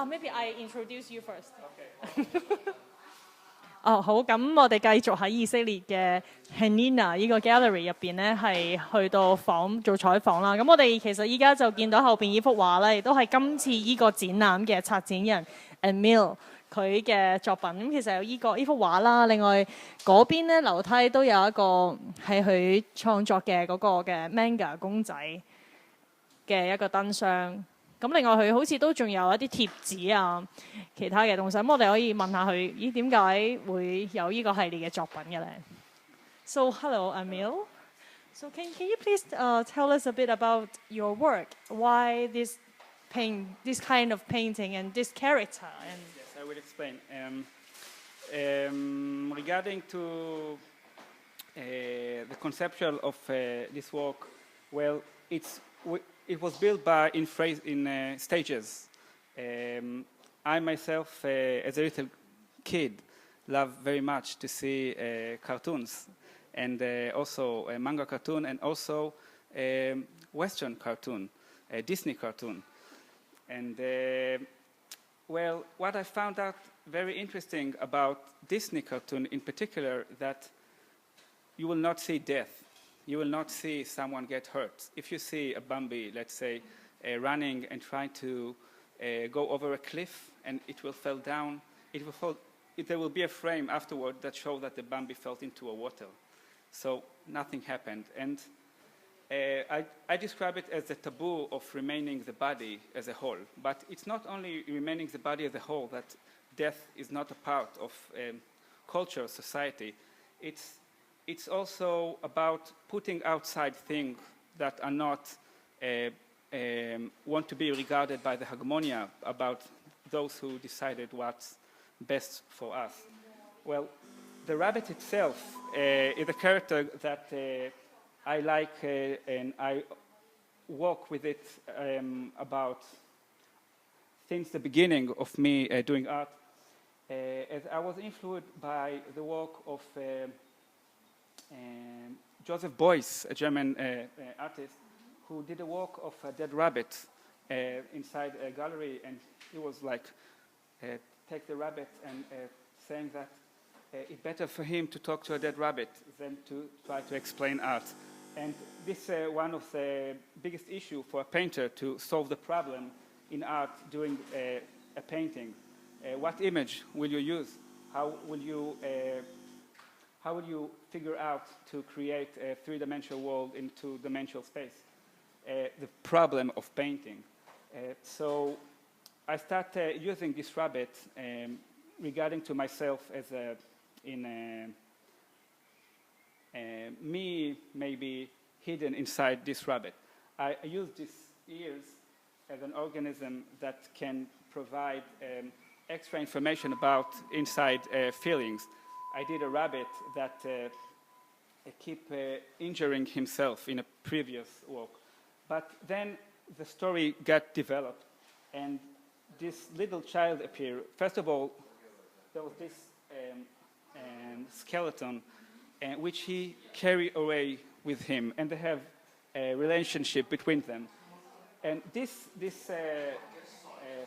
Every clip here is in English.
Maybe I introduce you first. Okay. 哦，好，咁我哋繼續喺以色列嘅 Hanina 呢個 gallery 入邊咧，係去到做採訪啦。咁我哋其實依家就見到後邊呢幅畫咧，亦都係今次呢個展覽嘅策展人 Amir 佢嘅作品。咁其實有呢幅畫啦，另外嗰邊咧樓梯都有一個係佢創作嘅嗰個嘅 manga 公仔嘅一個燈箱。咁另外佢好似都仲有一啲貼紙啊，其他嘅東西。咁我哋可以問下佢，咦點解會有呢個系列嘅作品嘅咧？So hello, Amir. So can you please tell us a bit about your work? Why this kind of painting and this character? And Yes, I will explain. Regarding to the conceptual of this work, well, it was built in stages. I myself, as a little kid, love very much to see cartoons, and also a manga cartoon, and also a Western cartoon, a Disney cartoon. And well, what I found out very interesting about Disney cartoon in particular, that you will not see death. You will not see someone get hurt. If you see a Bambi, let's say, running and trying to go over a cliff and it will fall down, there will be a frame afterward that shows that the Bambi fell into a water. So nothing happened. And I describe it as the taboo of remaining the body as a whole. But it's not only remaining the body as a whole, that death is not a part of culture, society. It's also about putting outside things that are not want to be regarded by the hegemonia, about those who decided what's best for us. Well, the rabbit itself is a character that I like, and I work with it about since the beginning of me doing art. As I was influenced by the work of Joseph Beuys, a German artist, who did a work of a dead rabbit inside a gallery, and he was like, take the rabbit and saying that it's better for him to talk to a dead rabbit than to try to explain art. And this is one of the biggest issues for a painter, to solve the problem in art during a painting. What image will you use? How will you figure out to create a three-dimensional world in two-dimensional space? The problem of painting. So I started using this rabbit regarding to myself as me maybe hidden inside this rabbit. I use these ears as an organism that can provide extra information about inside feelings. I did a rabbit that keep injuring himself in a previous work. But then the story got developed, and this little child appeared. First of all, there was this skeleton, which he carried away with him, and they have a relationship between them. And this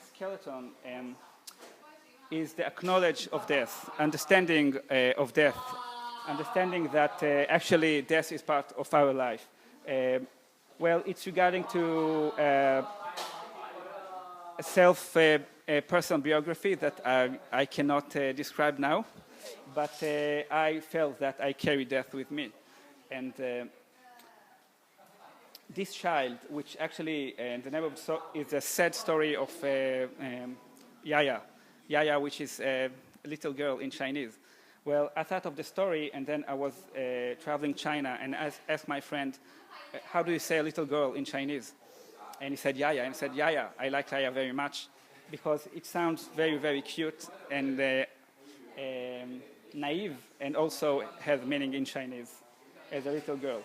skeleton is the acknowledge of death, understanding of death, understanding that actually death is part of our life. Well, it's regarding to a personal biography that I cannot describe now, but I felt that I carry death with me. And this child, which actually, the name of is a sad story of Yaya. Yaya, which is a little girl in Chinese. Well, I thought of the story, and then I was traveling China, and I asked my friend, how do you say a little girl in Chinese? And he said Yaya, and I said, Yaya. I like Yaya very much, because it sounds very, very cute and naive, and also has meaning in Chinese as a little girl.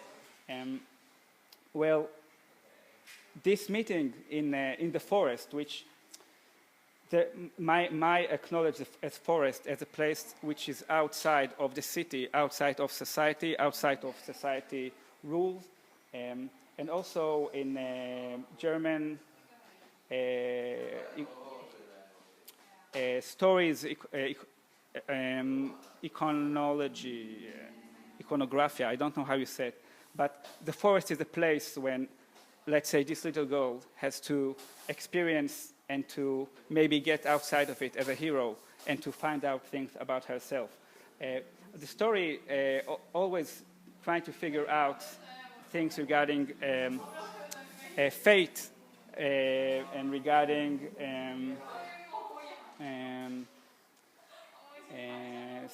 Well, this meeting in the forest, which my acknowledge as forest as a place which is outside of the city, outside of society rules, and also in German, stories, iconography, I don't know how you say it, but the forest is a place when, let's say, this little girl has to experience and to maybe get outside of it as a hero and to find out things about herself. The story always trying to figure out things regarding fate and regarding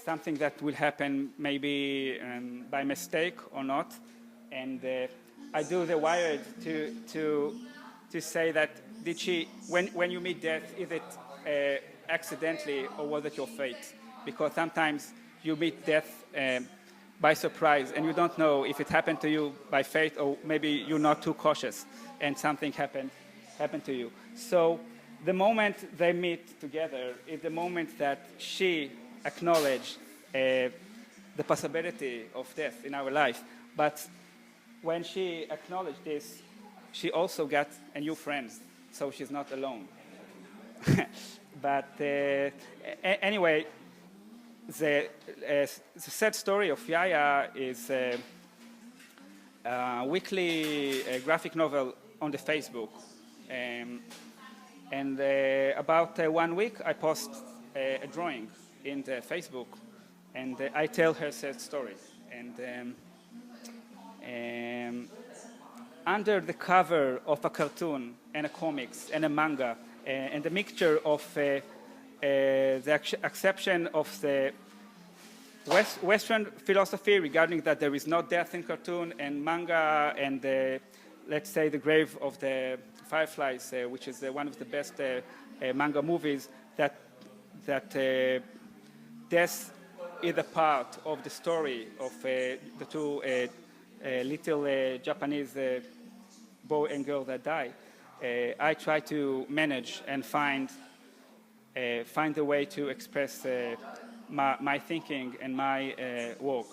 something that will happen maybe by mistake or not. And I do the wired to say that did she, when you meet death, is it accidentally or was it your fate? Because sometimes you meet death by surprise and you don't know if it happened to you by fate or maybe you're not too cautious and something happened to you. So the moment they meet together is the moment that she acknowledged the possibility of death in our life. But when she acknowledged this, she also got a new friend, so she's not alone. But anyway, the sad story of Yaya is a weekly graphic novel on the Facebook. And about 1 week, I post a drawing in the Facebook, and I tell her sad story. And under the cover of a cartoon and a comics and a manga and the mixture of the acceptance of the Western philosophy regarding that there is no death in cartoon and manga and let's say the grave of the fireflies, which is one of the best manga movies, that death is a part of the story of the two little Japanese boy and girl that die. I try to manage and find a way to express my thinking and my work.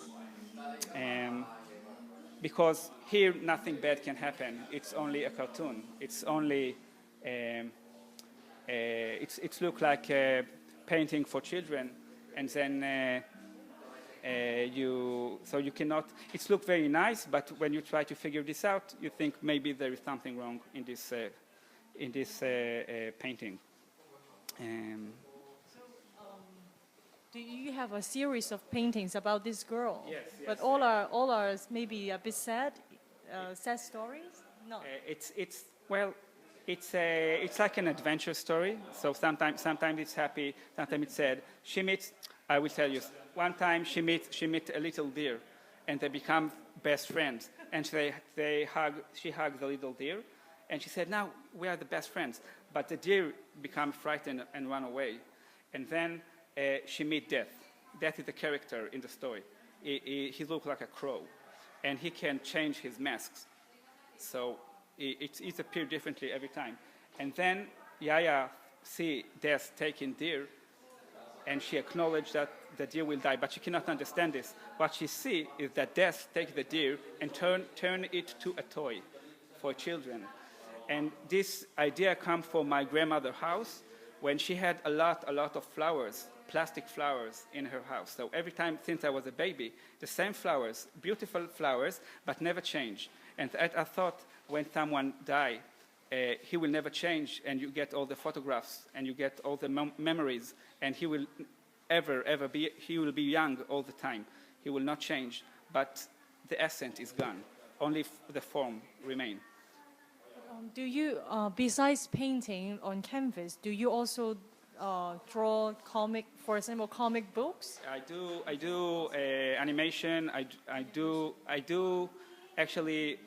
Because here nothing bad can happen. It's only a cartoon. It's only it's look like a painting for children, and then you cannot. It's look very nice, but when you try to figure this out, you think maybe there is something wrong in this painting. Do you have a series of paintings about this girl? Yes. But all are maybe a bit sad, sad stories? No. It's like an adventure story. So sometimes it's happy, sometimes it's sad. She meets. I will tell you. One time she meets a little deer, and they become best friends. And she hugged the little deer, and she said, "Now we are the best friends." But the deer become frightened and run away, and then. She meets Death. Death is the character in the story. He looks like a crow, and he can change his masks. So it appears differently every time. And then Yaya see Death taking deer, and she acknowledged that the deer will die, but she cannot understand this. What she sees is that Death takes the deer and turn it to a toy for children. And this idea comes from my grandmother's house when she had a lot of flowers, plastic flowers in her house. So every time since I was a baby, the same flowers, beautiful flowers, but never change. And I thought when someone dies, he will never change, and you get all the photographs, and you get all the memories, and he will he will be young all the time. He will not change, but the essence is gone. Only the form remains. Do you, besides painting on canvas, do you also draw for example, comic books? I do animation. I do actually.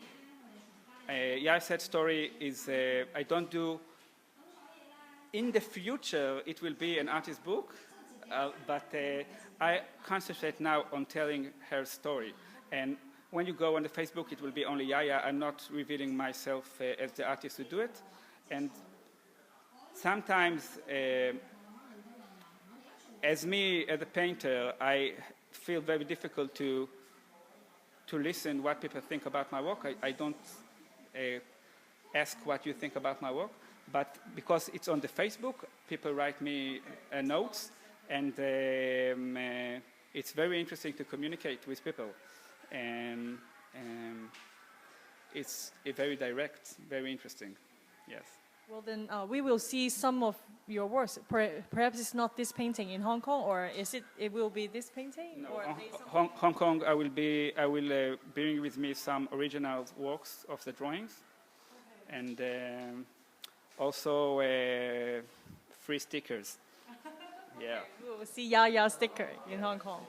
Yeah, sad story is I don't do. In the future, it will be an artist book, but I concentrate now on telling her story. And when you go on the Facebook, it will be only Yaya. I'm not revealing myself as the artist who do it. And sometimes, as a painter, I feel very difficult to listen what people think about my work. I don't ask what you think about my work, but because it's on the Facebook, people write me notes, and it's very interesting to communicate with people. And it's very direct, very interesting. Yes. Well, then we will see some of your works. Perhaps it's not this painting in Hong Kong, or is it? It will be this painting. No, or Hong Kong. I will bring with me some original works of the drawings, and also free stickers. Yeah. We will see Yaya sticker in Hong Kong.